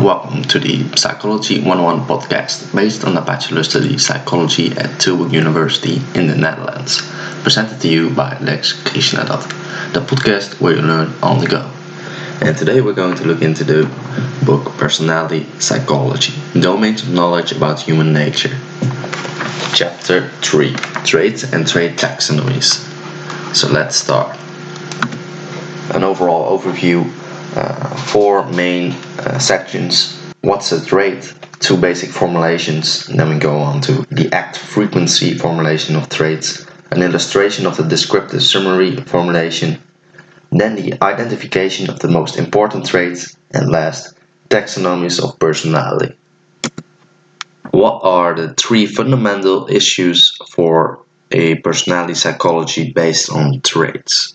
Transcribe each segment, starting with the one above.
Welcome to the Psychology 101 podcast based on the Bachelor Study Psychology at Tilburg University in the Netherlands, presented to you by Lex Krishnadath, the podcast where you learn on the go. And today we're going to look into the book Personality Psychology, Domains of Knowledge about Human Nature. Chapter 3, Traits and Trait Taxonomies. So let's start. An overall overview. Four main sections. What's a trait? Two basic formulations. And then we go on to the act frequency formulation of traits, an illustration of the descriptive summary formulation, then the identification of the most important traits, and last, taxonomies of personality. What are the three fundamental issues for a personality psychology based on traits?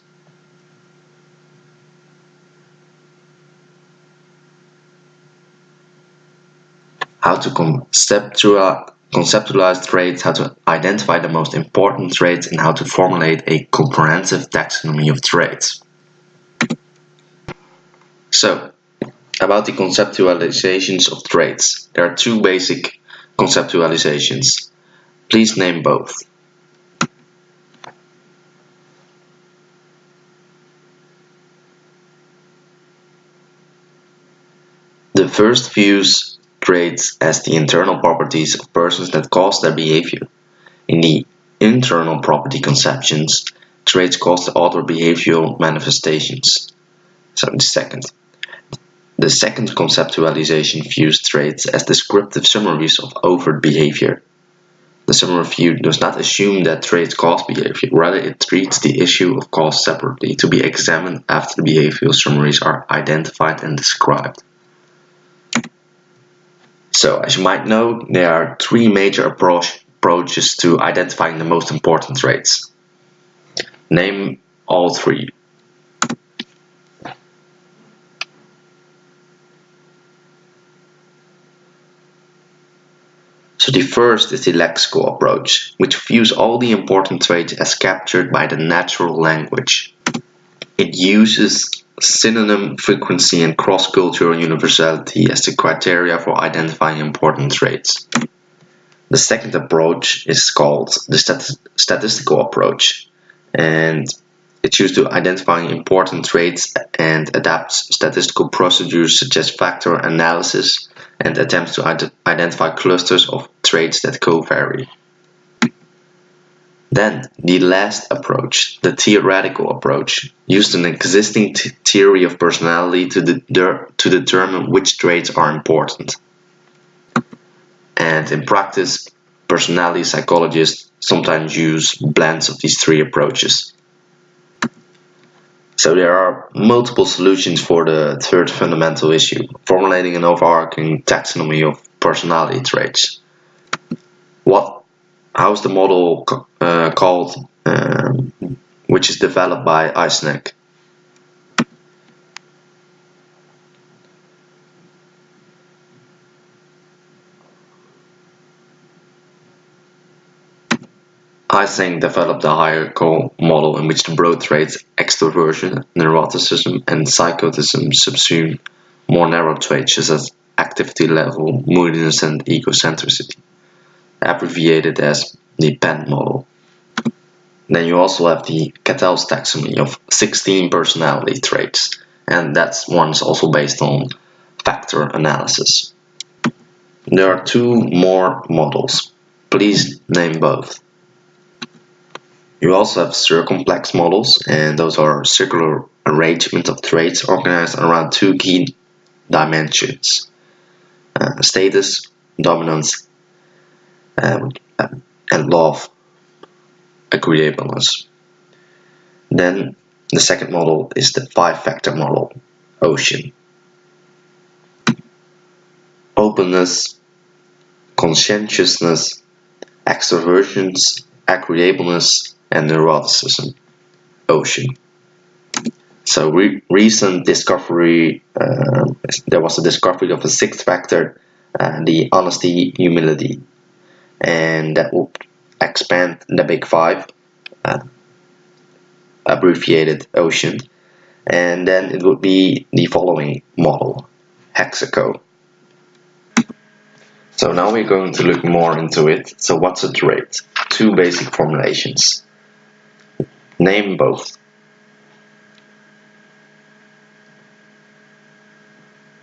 How to conceptualize traits, how to identify the most important traits, and how to formulate a comprehensive taxonomy of traits. So, about the conceptualizations of traits. There are two basic conceptualizations. Please name both. The first views traits as the internal properties of persons that cause their behavior. In the internal property conceptions, traits cause the other behavioral manifestations. The second conceptualization views traits as descriptive summaries of overt behavior. The summary view does not assume that traits cause behavior, rather it treats the issue of cause separately, to be examined after the behavioral summaries are identified and described. So, as you might know, there are three major approaches to identifying the most important traits. Name all three. So the first is the lexical approach, which views all the important traits as captured by the natural language. It uses synonym frequency and cross-cultural universality as the criteria for identifying important traits. The second approach is called the statistical approach, and it's used to identifying important traits and adapts statistical procedures such as factor analysis and attempts to identify clusters of traits that co-vary. Then, the last approach, the theoretical approach, used an existing theory of personality to determine which traits are important. And in practice, personality psychologists sometimes use blends of these three approaches. So there are multiple solutions for the third fundamental issue, formulating an overarching taxonomy of personality traits. How's the model called, which is developed by Eysenck? Eysenck developed a hierarchical model in which the broad traits extroversion, neuroticism, and psychoticism subsume more narrow traits such as activity level, moodiness, and egocentricity, abbreviated as the PEN model. Then you also have the Catel's taxonomy of 16 personality traits, and that one's also based on factor analysis. There are two more models. Please name both. You also have circumplex models, and those are circular arrangement of traits organized around two key dimensions: status, dominance, and love, agreeableness. Then the second model is the 5-factor model, Ocean. Openness, conscientiousness, extroversions, agreeableness, and neuroticism, Ocean. So recent discovery, there was a discovery of a 6th factor, the honesty, humility, and that will expand the Big Five, abbreviated Ocean, and then it would be the following model, Hexaco. So now we're going to look more into it. So what's a trait? Two basic formulations. Name both.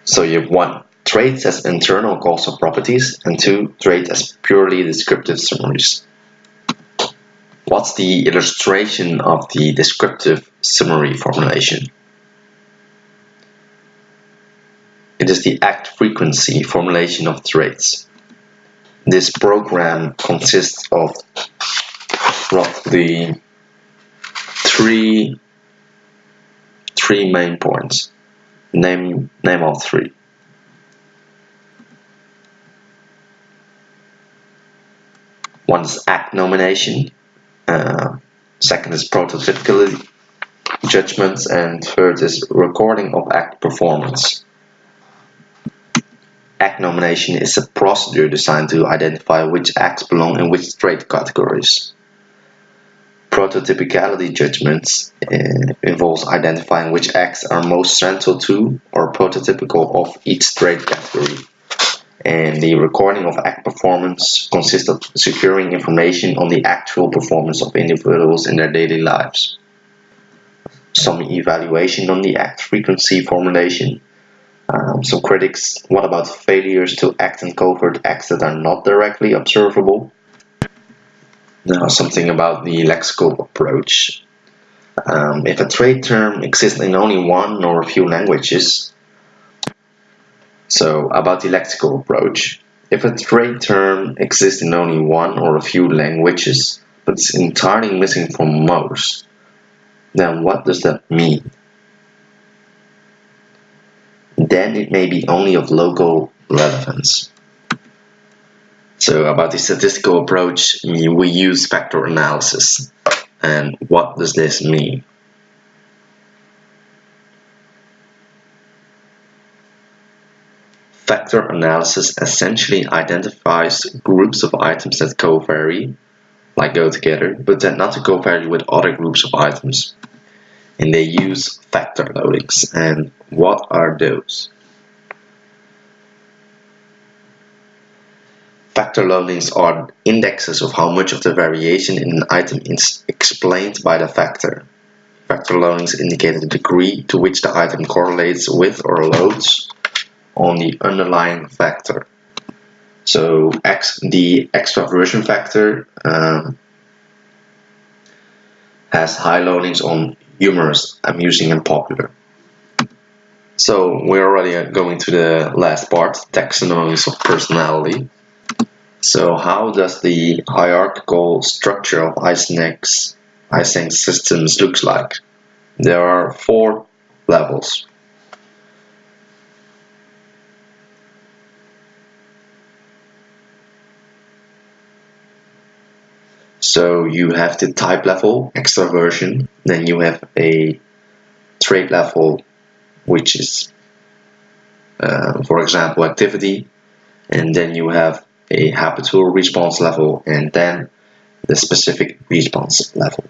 So you have 1. Traits as internal causal properties, and 2. Traits as purely descriptive summaries. What's the illustration of the descriptive summary formulation? It is the act frequency formulation of traits. This program consists of roughly three main points. Name all 3. One is act nomination, second is prototypicality judgments, and third is recording of act performance. Act nomination is a procedure designed to identify which acts belong in which trait categories. Prototypicality judgments involves identifying which acts are most central to or prototypical of each trait category. And the recording of act performance consists of securing information on the actual performance of individuals in their daily lives. Some evaluation on the act frequency formulation. Some critics, what about failures to act in covert acts that are not directly observable? Now, something about the lexical approach. If a trait term exists in only one or a few languages, so about the lexical approach. If a trait term exists in only one or a few languages, but is entirely missing from most, then what does that mean? Then it may be only of local relevance. So about the statistical approach, we use factor analysis. And what does this mean? Factor analysis essentially identifies groups of items that covary, like go together, but that not to covary with other groups of items. And they use factor loadings. And what are those? Factor loadings are indexes of how much of the variation in an item is explained by the factor. Factor loadings indicate the degree to which the item correlates with or loads on the underlying factor. So the extraversion factor has high loadings on humorous, amusing, and popular. So we're already going to the last part, taxonomies of personality. So how does the hierarchical structure of Eysenck's systems looks like? There are 4 levels. So you have the type level, extraversion, then you have a trait level, which is, for example, activity, and then you have a habitual response level, and then the specific response level.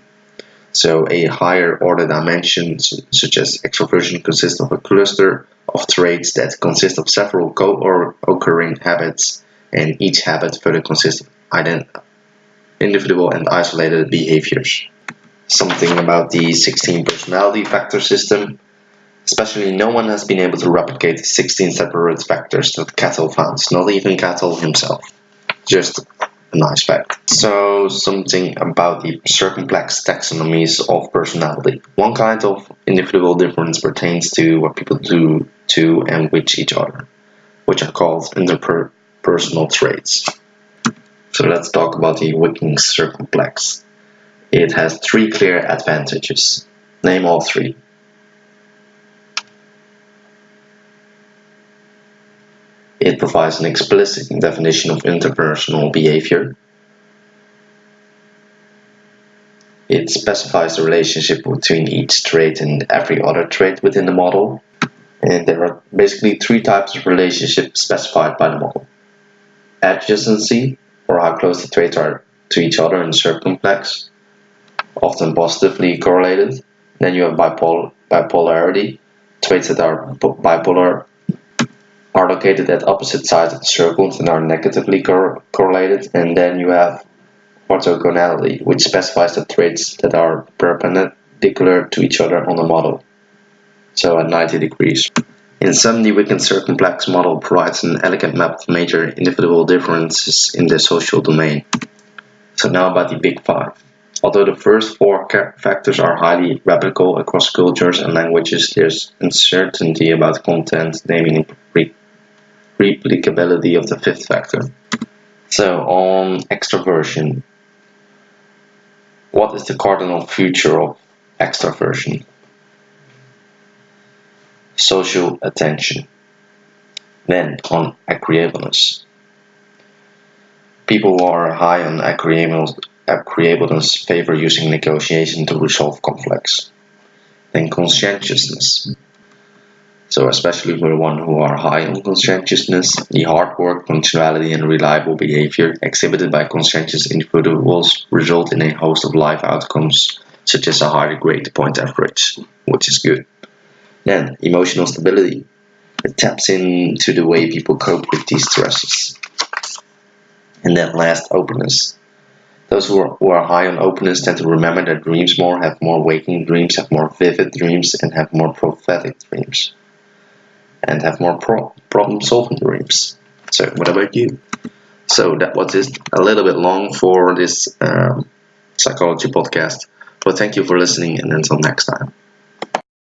So a higher order dimension, such as extroversion, consists of a cluster of traits that consist of several co-occurring habits, and each habit further consists of individual and isolated behaviors. Something about the 16 personality factor system. Especially no one has been able to replicate the 16 separate factors that Cattell found, not even Cattell himself. Just a nice fact. So something about the circumplex taxonomies of personality. One kind of individual difference pertains to what people do to and with each other, which are called interpersonal traits. So let's talk about the Wiking circumplex. It has 3 clear advantages. Name all 3. It provides an explicit definition of interpersonal behavior. It specifies the relationship between each trait and every other trait within the model. And there are basically 3 types of relationships specified by the model. Adjacency, or how close the traits are to each other in the circumplex, often positively correlated. Then you have bipolarity, traits that are bipolar are located at opposite sides of the circles and are negatively correlated. And then you have orthogonality, which specifies the traits that are perpendicular to each other on the model, so at 90 degrees. In sum, the Wicken circumplex model provides an elegant map of major individual differences in the social domain. So now about the Big Five. Although the first four factors are highly replicable across cultures and languages, there's uncertainty about content, namely replicability of the fifth factor. So on extroversion, what is the cardinal feature of extroversion? Social attention. Then on agreeableness. People who are high on agreeableness favor using negotiation to resolve conflicts. Then conscientiousness. So especially for the one who are high on conscientiousness, the hard work, punctuality and reliable behavior exhibited by conscientious individuals result in a host of life outcomes, such as a higher grade point average, which is good. Then emotional stability. It taps into the way people cope with these stresses. And then last, openness. Those who are high on openness tend to remember their dreams more, have more waking dreams, have more vivid dreams, and have more prophetic dreams. And have more problem-solving dreams. So, what about you? So, that was just a little bit long for this psychology podcast. But thank you for listening, and until next time.